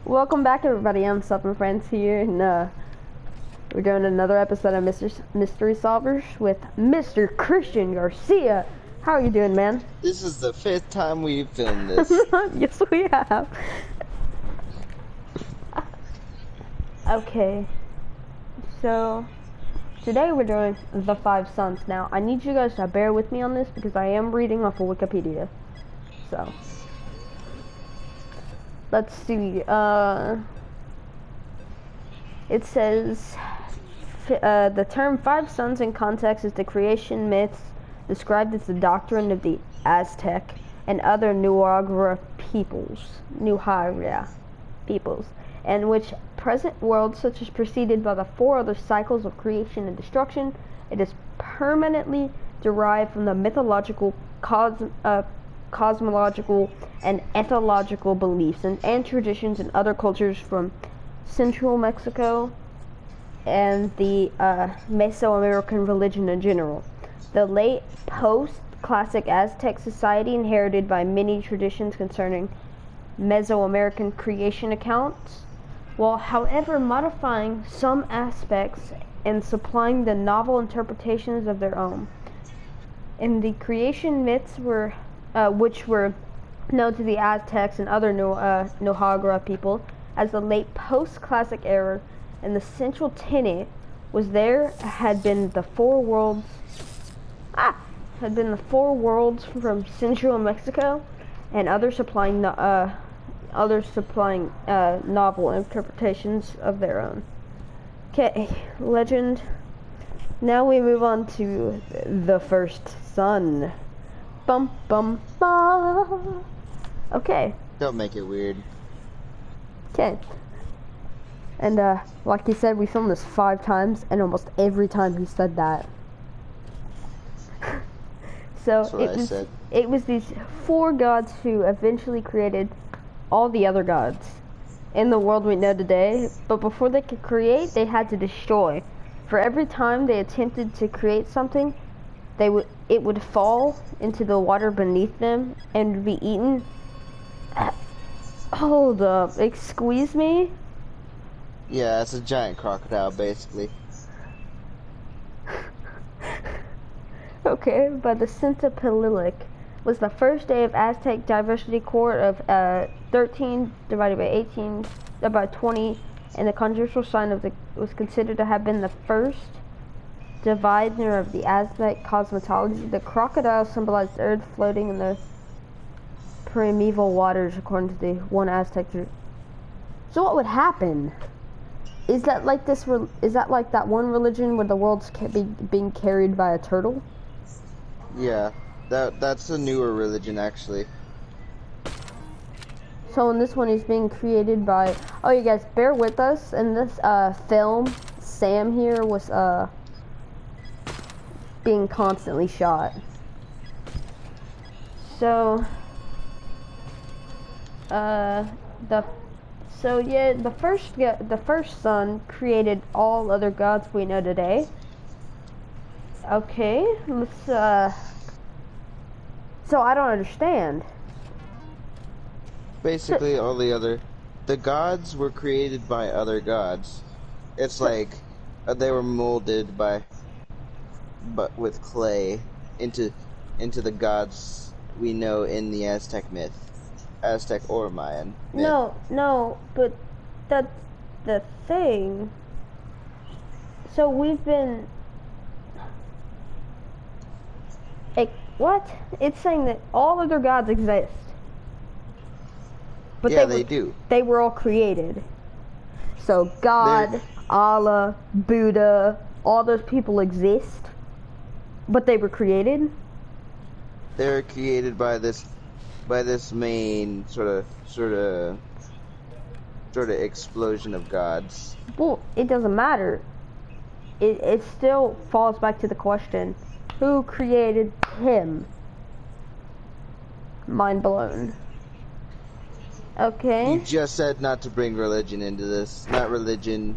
Welcome back, everybody. I'm Southern Friends here, and we're doing another episode of Mystery Solvers with Mr. Christian Garcia. How are you doing, man? This is the 5th time we've filmed this. Yes, we have. Okay, so today we're doing the 5 Sons. Now, I need you guys to bear with me on this because I am reading off of Wikipedia. So, let's see. It says the term 5 Sons in context is the creation myths described as the doctrine of the Aztec and other Nuagra peoples, and which present world such as preceded by the 4 other cycles of creation and destruction. It is permanently derived from the mythological, cosmological, and ethological beliefs and traditions in other cultures from central Mexico and the Mesoamerican religion in general. The late post-classic Aztec society inherited by many traditions concerning Mesoamerican creation accounts, while however modifying some aspects and supplying the novel interpretations of their own. And the creation myths were, which were known to the Aztecs and other Nuagra people as the late post-classic era, and the central tenet was there had been the 4 worlds from central Mexico, and others supplying novel interpretations of their own. Okay, legend. Now we move on to the first son. Bum bum ba. Okay. Don't make it weird. Okay. And like he said, we filmed this 5 times, and almost every time he said that. So it was these 4 gods who eventually created all the other gods in the world we know today. But before they could create, they had to destroy. For every time they attempted to create something, it would fall into the water beneath them and be eaten. Hold up, excuse me? Yeah, it's a giant crocodile, basically. Okay, but the Centipililic was the first day of Aztec diversity court of 13 divided by 18 by 20, and the conjectural sign was considered to have been the first divisor of the Aztec cosmology. The crocodile symbolized the earth floating in the primeval waters, according to the one Aztec. So what would happen? Is that like that one religion where the world's being carried by a turtle? Yeah, that's a newer religion, actually. So in this one, he's being created by. Oh, you guys, bear with us. In this film, Sam here was being constantly shot. So the first son created all other gods we know today. Okay, let's so I don't understand. Basically, the gods were created by other gods. It's like they were molded but with clay into the gods we know in the Aztec myth. Aztec or Mayan myth. No, but that's the thing. So we've been... what? It's saying that all other gods exist. But yeah, they do. They were all created. So God, Allah, Buddha, all those people exist. But they were created? They were created by this main sort of explosion of gods. Well, it doesn't matter. It still falls back to the question, who created him? Mind blown. Okay. You just said not to bring religion into this. Not religion.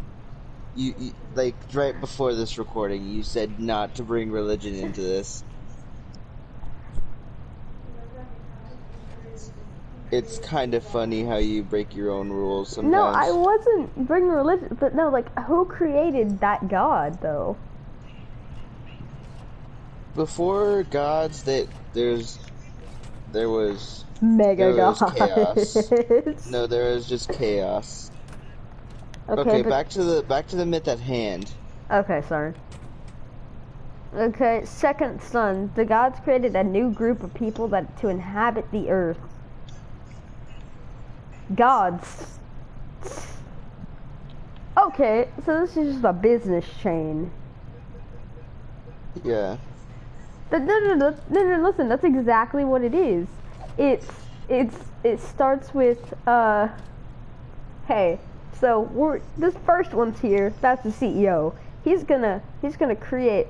You like right before this recording, you said not to bring religion into this. it's kind of funny how you break your own rules sometimes. No, I wasn't bringing religion, but no, like, who created that god, though? Before gods, there was Mega was gods. chaos. No, there was just chaos. Okay, but- back to the myth at hand. Okay, sorry. Okay, second son. The gods created a new group of people to inhabit the earth. Gods. Okay, so this is just a business chain. Yeah. No, listen, that's exactly what it is. It starts with, hey, so this first one's here, that's the CEO. He's gonna create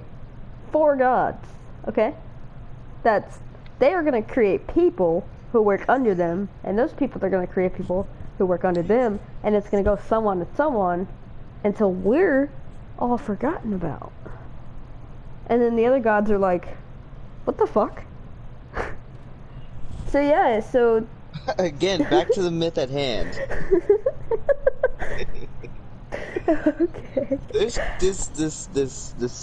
4 gods, okay? They are gonna create people who work under them, and those people are gonna create people who work under them, and it's gonna go someone to someone until we're all forgotten about. And then the other gods are like, what the fuck? So yeah, so Again, back to the myth at hand. okay. This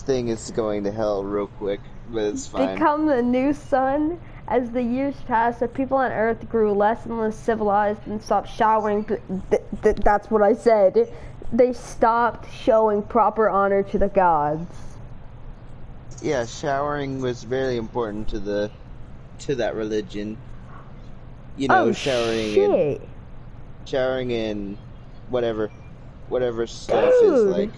thing is going to hell real quick, but it's fine. Become the new sun. As the years passed, the people on Earth grew less and less civilized and stopped showering. That's what I said. They stopped showing proper honor to the gods. Yeah, showering was very important to that religion. You know, Oh showering in whatever stuff is Dude. like.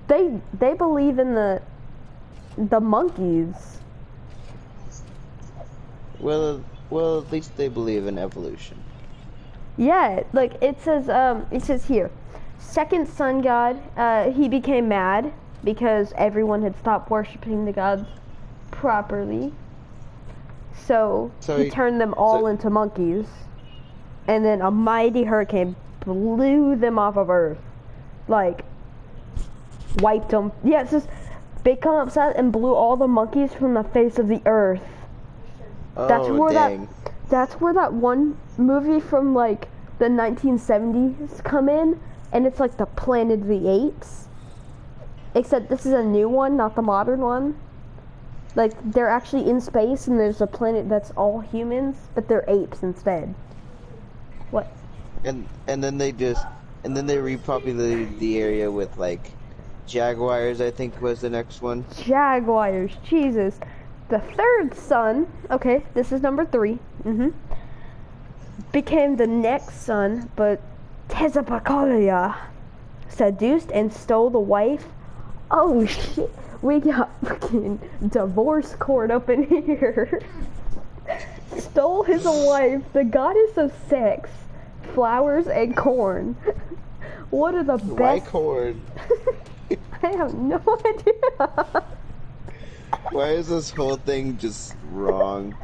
They believe in the monkeys. Well, at least they believe in evolution. Yeah, like it says here, second sun god, he became mad because everyone had stopped worshiping the gods properly. So he turned them all into monkeys, and then a mighty hurricane blew them off of Earth, like wiped them. Yeah, it says they come upset and blew all the monkeys from the face of the Earth. Oh, dang. That's where that one movie from like the 1970s come in, and it's like the Planet of the Apes. Except this is a new one, not the modern one. Like they're actually in space, and there's a planet that's all humans, but they're apes instead. What? And then they repopulated the area with like jaguars, I think was the next one. Jaguars, Jesus. The third son, okay, this is number 3, became the next son, but Tezcatlipoca seduced and stole the wife. Oh shit, we got fucking divorce court up in here. Stole his wife, the goddess of sex, flowers, and corn. What are the best? Why corn? I have no idea. Why is this whole thing just wrong?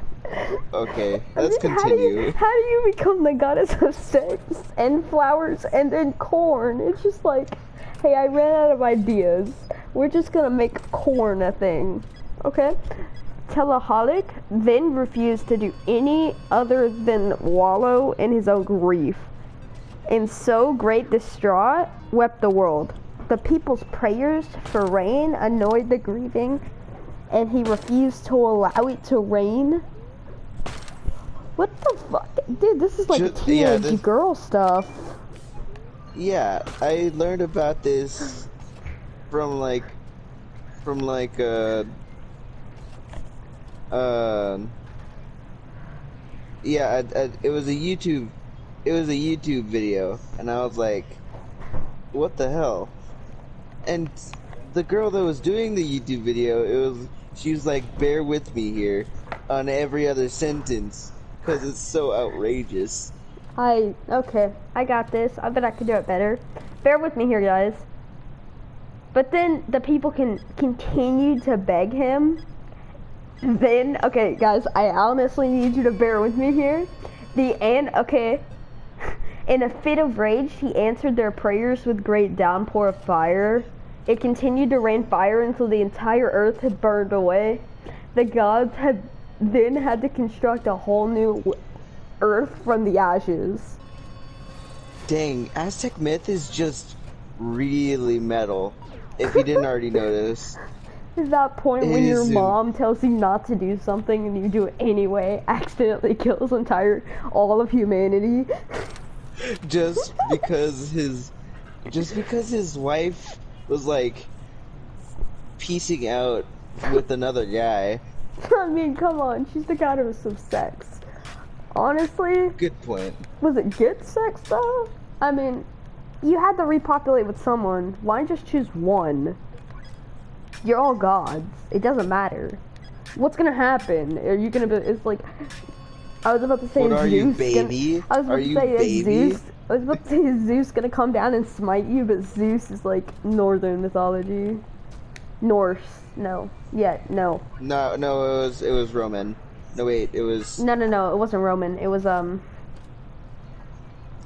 Okay, let's continue. How do you become the goddess of sex and flowers and then corn? It's just like, hey, I ran out of ideas. We're just gonna make corn a thing, okay? Telaholic then refused to do any other than wallow in his own grief. In so great distraught, wept the world. The people's prayers for rain annoyed the grieving, and he refused to allow it to rain. What the fuck? Dude, this is like teenage girl stuff. Yeah, I learned about this from like yeah, it was a YouTube video, and I was like, what the hell? And the girl that was doing the YouTube video, she was like, bear with me here on every other sentence, because it's so outrageous. Okay, I got this. I bet I could do it better. Bear with me here, guys. But then the people can continue to beg him. Then, okay, guys, I honestly need you to bear with me here. Okay. In a fit of rage, he answered their prayers with great downpour of fire. It continued to rain fire until the entire earth had burned away. The gods had then had to construct a whole new Earth from the ashes. Dang, Aztec myth is just really metal. If you didn't already notice. At that point It when your is mom tells you not to do something and you do it anyway, accidentally kills all of humanity. just because his wife was like piecing out with another guy. I mean, come on, she's the goddess of sex. Honestly, Good point. was it good sex though? I mean, you had to repopulate with someone. Why just choose one? You're all gods. It doesn't matter. What's gonna happen? Are you gonna be? It's like I was about to say. What are you, Zeus baby? I was about Are to you say baby? Zeus. I was about to say is Zeus gonna come down and smite you, but Zeus is like northern mythology. Norse. No. Yeah. No. No, it was Roman. No, wait, it was No. It wasn't Roman. It was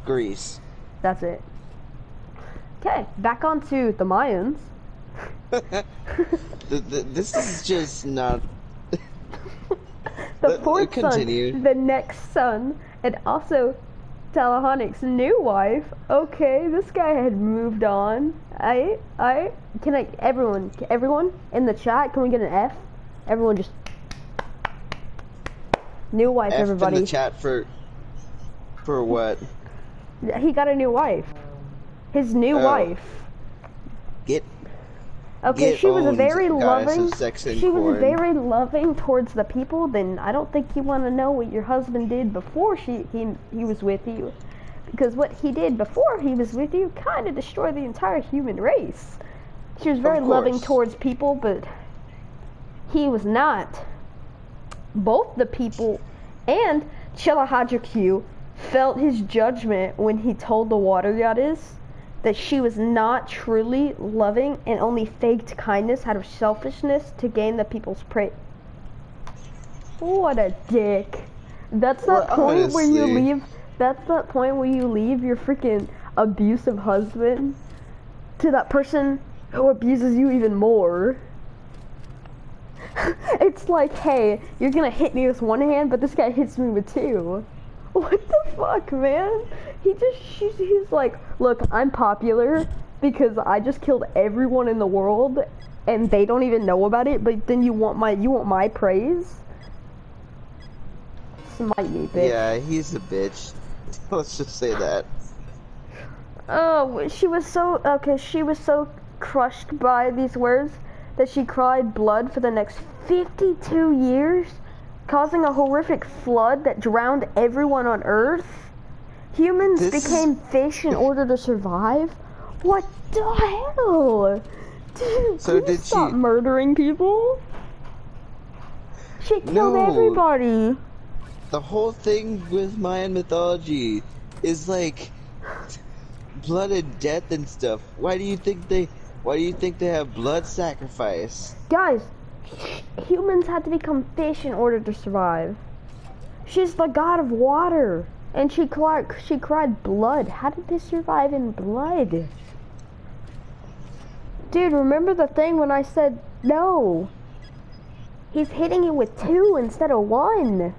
Greece. That's it. Okay. Back on to the Mayans. This is just not. The fourth continue. son, the next son, and also Talahanic's new wife. Okay, this guy had moved on. Everyone in the chat, can we get an F? Everyone just new wife, F everybody. in the chat for what? He got a new wife. His new Oh. wife. Get Okay, Get she was owned, very goddess loving. of sex and She was corn. very loving towards the people. Then I don't think you want to know what your husband did before he was with you, because what he did before he was with you kind of destroyed the entire human race. She was very loving course. towards people, but he was not. Both the people and Chilahajaqu felt his judgment when he told the water goddess that she was not truly loving and only faked kindness out of selfishness to gain the people's praise. What a dick. That's that Well, point where you honestly. leave. That's that point where you leave your freaking abusive husband to that person who abuses you even more. It's like, hey, you're gonna hit me with one hand, but this guy hits me with two. What the fuck, man? He's like, look, I'm popular because I just killed everyone in the world and they don't even know about it, but then you want my praise? Smite me, bitch. Yeah, he's a bitch. Let's just say that. Oh, she was so crushed by these words that she cried blood for the next 52 years, causing a horrific flood that drowned everyone on Earth. Humans became fish in order to survive? What the hell? Dude, So can you did stop she- murdering people? She killed No. everybody. The whole thing with Mayan mythology is like blood and death and stuff. Why do you think they have blood sacrifice? Guys, humans had to become fish in order to survive. She's the god of water, and she cried blood. How did they survive in blood? Dude, remember the thing when I said no? He's hitting you with 2 instead of 1.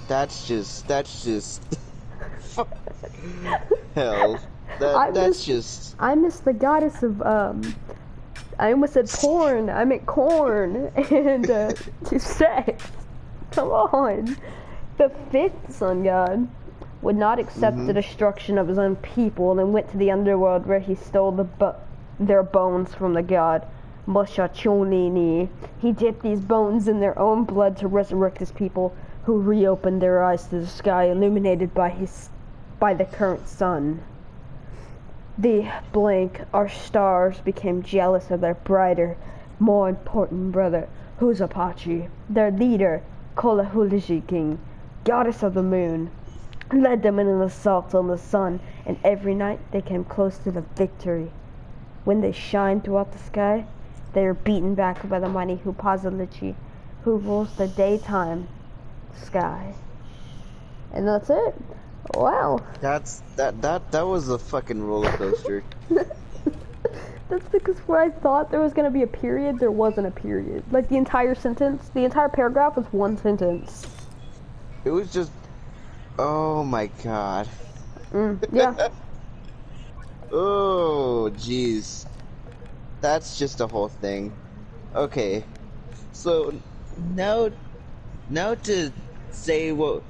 That's just hell. I That's miss- just I miss the goddess of I almost said porn. I meant corn and sex. Come on. The 5th sun god would not accept the destruction of his own people and went to the underworld where he stole their bones from the god Moshachonini. He dipped these bones in their own blood to resurrect his people, who reopened their eyes to the sky illuminated by the current sun. The blank, our stars, became jealous of their brighter, more important brother, Huzapachi. Their leader, Kolahuliji King, goddess of the moon, led them in an assault on the sun, and every night they came close to the victory. When they shine throughout the sky, they are beaten back by the mighty Hupazalichi, who rules the daytime sky. And that's it. Wow. that was a fucking roller coaster. That's because where I thought there was gonna be a period, there wasn't a period. Like the entire sentence, the entire paragraph was one sentence. It was just, oh my god. Yeah. Oh, jeez. That's just a whole thing. Okay. So now to say what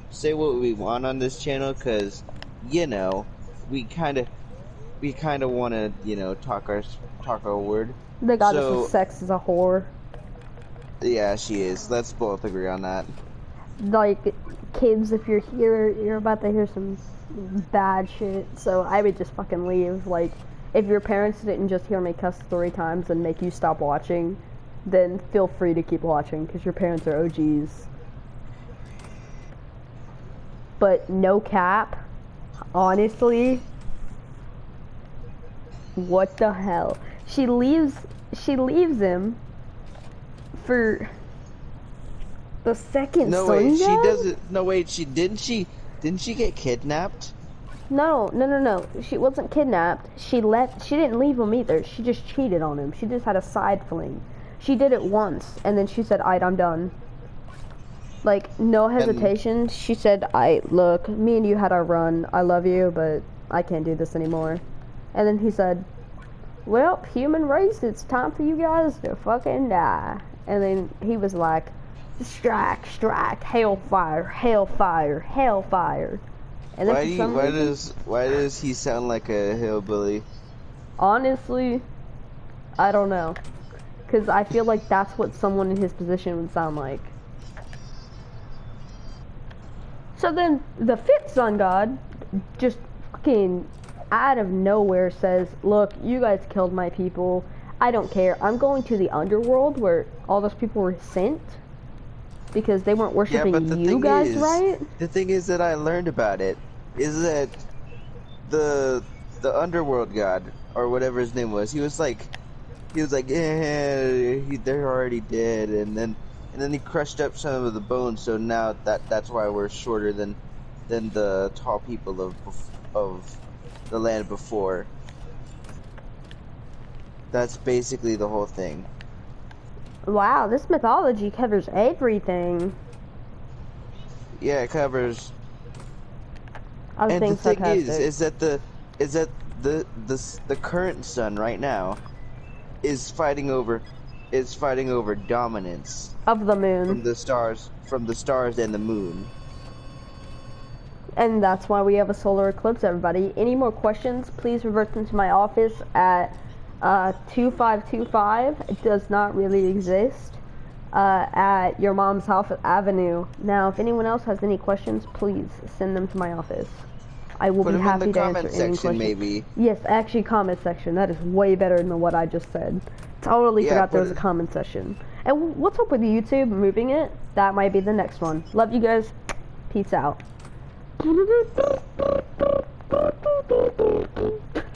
we want on this channel, cuz you know, we kind of want to, you know, talk our word. The goddess of sex is a whore. Yeah, she is. Let's both agree on that. Like, kids, if you're here, you're about to hear some bad shit, so I would just fucking leave. Like, if your parents didn't just hear me cuss 3 times and make you stop watching, then feel free to keep watching, because your parents are OGs. But no cap, honestly, what the hell? She leaves him for the second No, son wait, she guy? doesn't. No, wait, didn't she get kidnapped? No. She wasn't kidnapped. She didn't leave him either. She just cheated on him. She just had a side fling. She did it once, and then she said, I'm done. Like, no hesitation. She said, look, me and you had our run. I love you, but I can't do this anymore. And then he said, well, human race, it's time for you guys to fucking die. And then he was like, strike, hellfire, hellfire, hellfire. And then why does he sound like a hillbilly? Honestly, I don't know. Because I feel like that's what someone in his position would sound like. So then, the 5th sun god just fucking out of nowhere says, look, you guys killed my people. I don't care. I'm going to the underworld where all those people were sent. Because they weren't worshiping you guys, right? The thing is that I learned about it is that the underworld god, or whatever his name was, he was like, yeah, they're already dead, and then he crushed up some of the bones, so now that's why we're shorter than the tall people of the land before. That's basically the whole thing. Wow, this mythology covers everything. Yeah, it covers. I was being sarcastic. And the thing is that the current sun right now is fighting over dominance of the moon from the stars and the moon. And that's why we have a solar eclipse, everybody. Any more questions, please revert them to my office at 2525. It does not really exist. At your mom's house avenue. Now, if anyone else has any questions, please send them to my office. I will be happy to answer any questions. Maybe. Yes, actually, comment section. That is way better than what I just said. Totally forgot there was a comment section. And what's up with YouTube moving it? That might be the next one. Love you guys. Peace out.